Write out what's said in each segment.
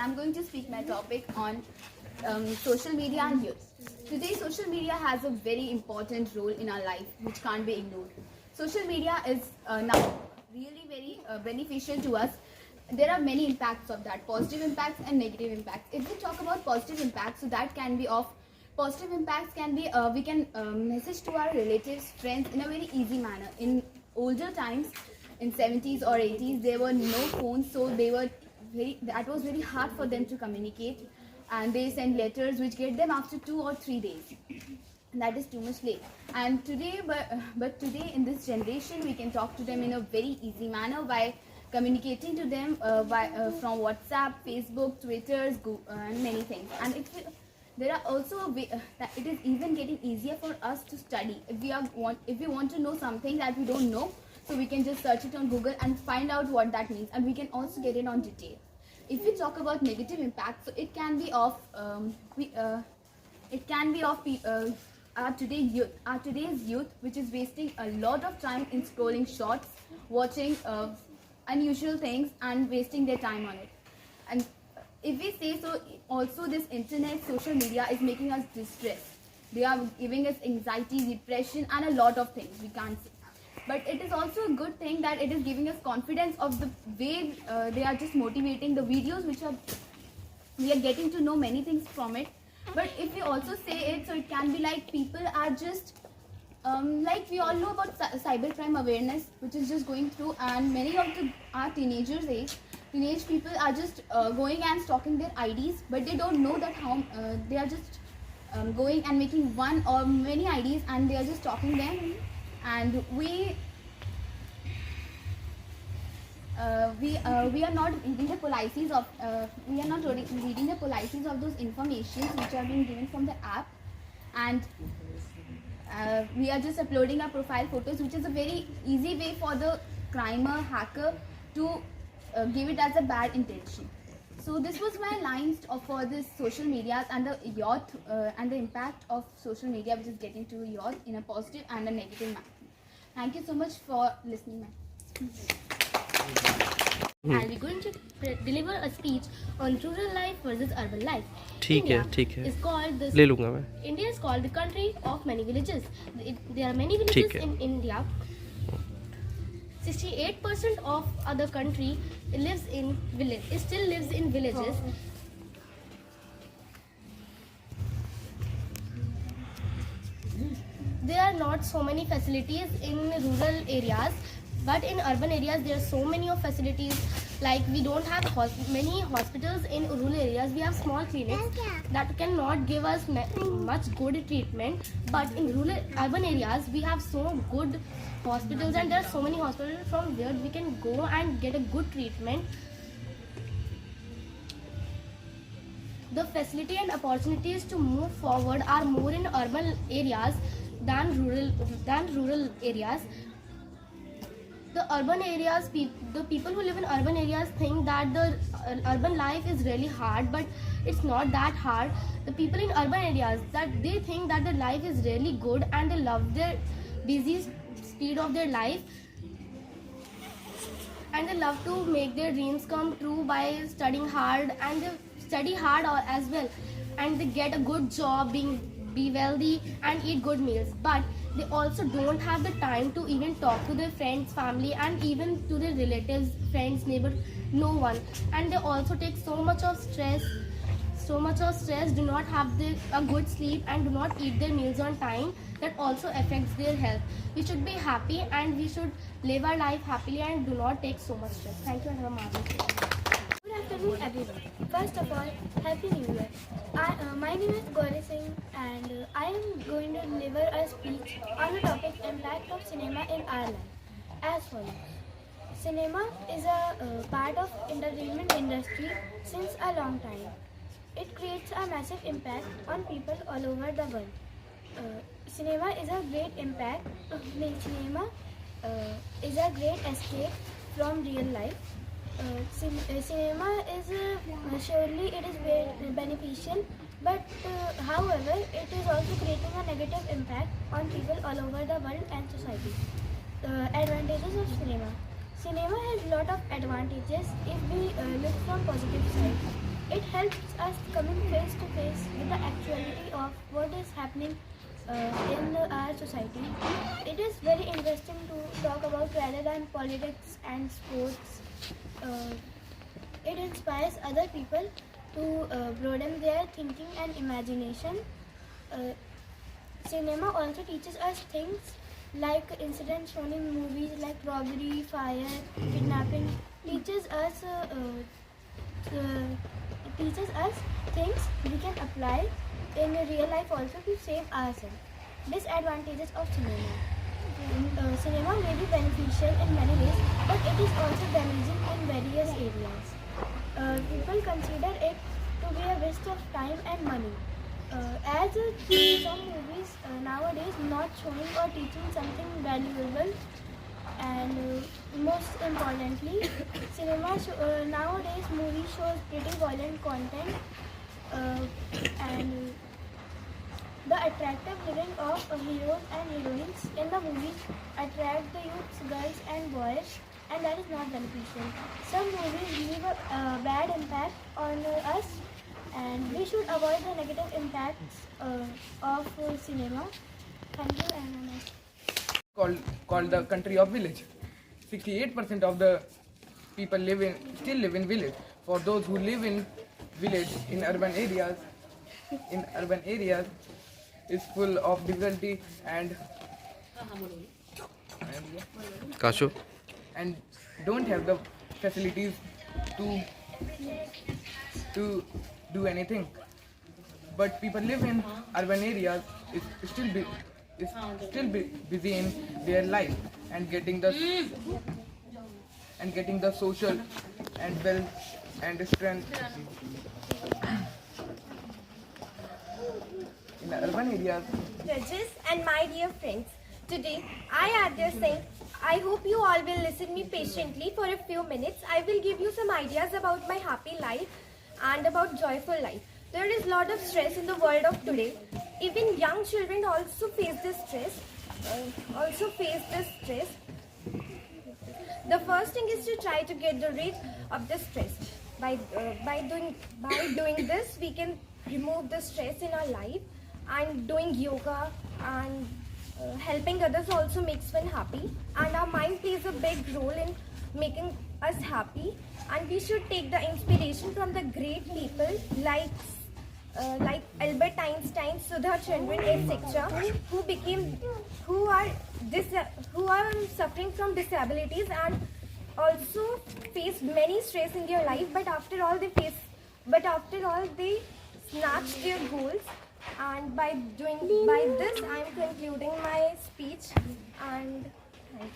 I'm going to speak my topic on social media and youth. Today, social media has a very important role in our life which can't be ignored. Social media is now really very beneficial to us. There are many impacts of that, positive impacts and negative impacts. If we talk about positive impacts, so that can be of positive impacts can be we can message to our relatives, friends in a very easy manner. In older times, in 70s or 80s, there were no phones, so that was very hard for them to communicate, and they send letters which get them after 2 or 3 days. That is too much late. And today, but today in this generation, we can talk to them in a very easy manner by communicating to them from WhatsApp, Facebook, Twitter, Google, and many things. And there are also a way that it is even getting easier for us to study. If we want to know something that we don't know, so we can just search it on Google and find out what that means, and we can also get it on detail. If we talk about negative impact, so it can be of our today's youth, which is wasting a lot of time in scrolling shorts, watching unusual things, and wasting their time on it. And if we say so, also this internet, social media is making us distressed. They are giving us anxiety, depression, and a lot of things we can't say. But it is also a good thing that it is giving us confidence of the way they are just motivating the videos, which we are getting to know many things from it. But if we also say it, so it can be like people are just like we all know about cybercrime awareness, which is just going through, and many of our teenage people are just going and stalking their IDs, but they don't know that how they are just going and making one or many IDs, and they are just stalking them. And we are not reading the policies of those informations which are being given from the app, and we are just uploading our profile photos, which is a very easy way for the crimer, hacker to give it as a bad intention. So this was my lines for this social media and the youth and the impact of social media, which is getting to youth in a positive and a negative manner. Thank you so much for listening. And we're going to deliver a speech on rural life versus urban life. ठीक है is called ले लूँगा मैं. India is called the country of many villages. There are many villages in India. 68% of other country still lives in villages. There are not so many facilities in rural areas, but in urban areas there are so many of facilities. Like we don't have many hospitals in rural areas. We have small clinics that cannot give us much good treatment, but in urban areas we have so good hospitals, and there are so many hospitals from where we can go and get a good treatment. The facility and opportunities to move forward are more in urban areas than rural areas. The urban areas, the people who live in urban areas think that the urban life is really hard, but it's not that hard. The people in urban areas, that they think that their life is really good, and they love their busy speed of their life, and they love to make their dreams come true by studying hard, and they study hard as well, and they get a good job, be wealthy and eat good meals. But they also don't have the time to even talk to their friends, family, and even to their relatives, friends, neighbors, no one. And they also take so much of stress, do not have a good sleep, and do not eat their meals on time. That also affects their health. We should be happy, and we should live our life happily, and do not take so much stress. Thank you, and have a marvelous day. Good afternoon, everyone. First of all, Happy New Year. My name is Gauri Singh, and I am going to deliver a speech on the topic impact of cinema in our life. As follows: cinema is a part of entertainment industry since a long time. It creates a massive impact on people all over the world. Cinema is a great impact. Cinema is a great escape from real life. Cinema is surely it is very beneficial, but however it is also creating a negative impact on people all over the world and society. Advantages of cinema. Cinema has a lot of advantages if we look from positive side. It helps us coming face to face with the actuality of what is happening in our society. It is very interesting to talk about rather than politics and sports. Uh, it inspires other people to broaden their thinking and imagination. Uh, Cinema also teaches us things like incidents shown in movies like robbery, fire, kidnapping. Teaches us things we can apply in real life also to save ourselves. Disadvantages of cinema. Cinema may be beneficial in many ways, but it is also damaging in various areas. People consider it to be a waste of time and money. As some movies nowadays not showing or teaching something valuable, and most importantly, nowadays movie shows pretty violent content, and the attractive living of heroes and heroines in the movies attract the youths, girls and boys, and that is not beneficial. Some movies leave a bad impact on us, and we should avoid the negative impacts of cinema. Thank you and called the country of village. 68% of the people still live in village. For those who live in village in urban areas is full of difficulty and Kashu. and don't have the facilities to do anything. But people live in urban areas is still busy in their life and getting the social and wealth and strength. In the urban areas, Judges and my dear friends, today I, Adya Singh, I hope you all will listen me patiently for a few minutes. I will give you some ideas about my happy life and about joyful life. There is a lot of stress in the world of today. Even young children also face this stress. The first thing is to try to get rid of the stress. By doing this, we can remove the stress in our life, and doing yoga and helping others also makes one happy, and our mind plays a big role in making us happy, and we should take the inspiration from the great people like Albert Einstein, Sudha Chandran, etc., who are suffering from disabilities and also face many stress in their life, but after all they snatch their goals. And by this I am concluding my speech, and thank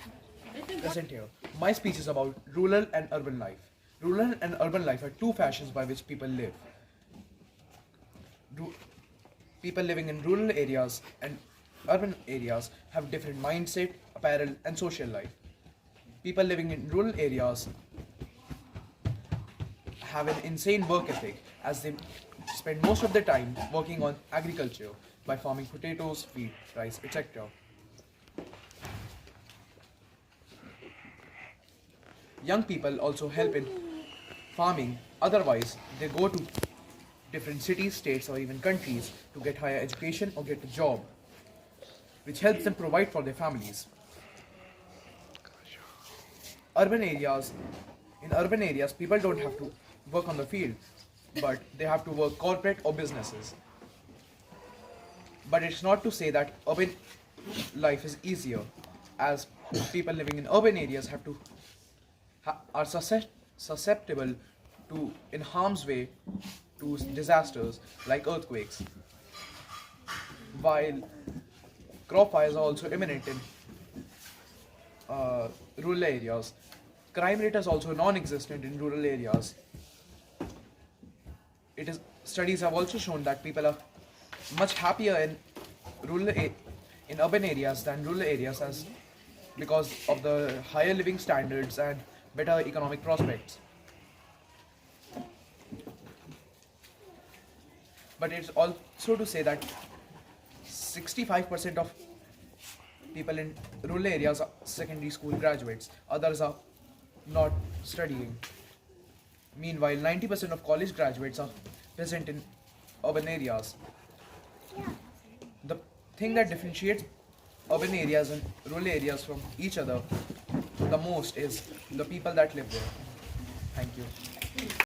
you. Present here. My speech is about rural and urban life. Rural and urban life are two fashions by which people live. People living in rural areas and urban areas have different mindset, apparel, and social life. People living in rural areas have an insane work ethic as they spend most of their time working on agriculture by farming potatoes, wheat, rice, etc. Young people also help in farming, otherwise they go to different cities, states or even countries to get higher education or get a job, which helps them provide for their families. In urban areas, people don't have to work on the field, but they have to work corporate or businesses. But it's not to say that urban life is easier, as people living in urban areas are susceptible to in harm's way to disasters like earthquakes, while crop fires are also imminent in rural areas. Crime rate is also non-existent in rural areas. Studies have also shown that people are much happier in urban areas than rural areas, because of the higher living standards and better economic prospects. But it's also to say that 65% of people in rural areas are secondary school graduates, others are not studying. Meanwhile, 90% of college graduates are present in urban areas. The thing that differentiates urban areas and rural areas from each other the most is the people that live there. Thank you.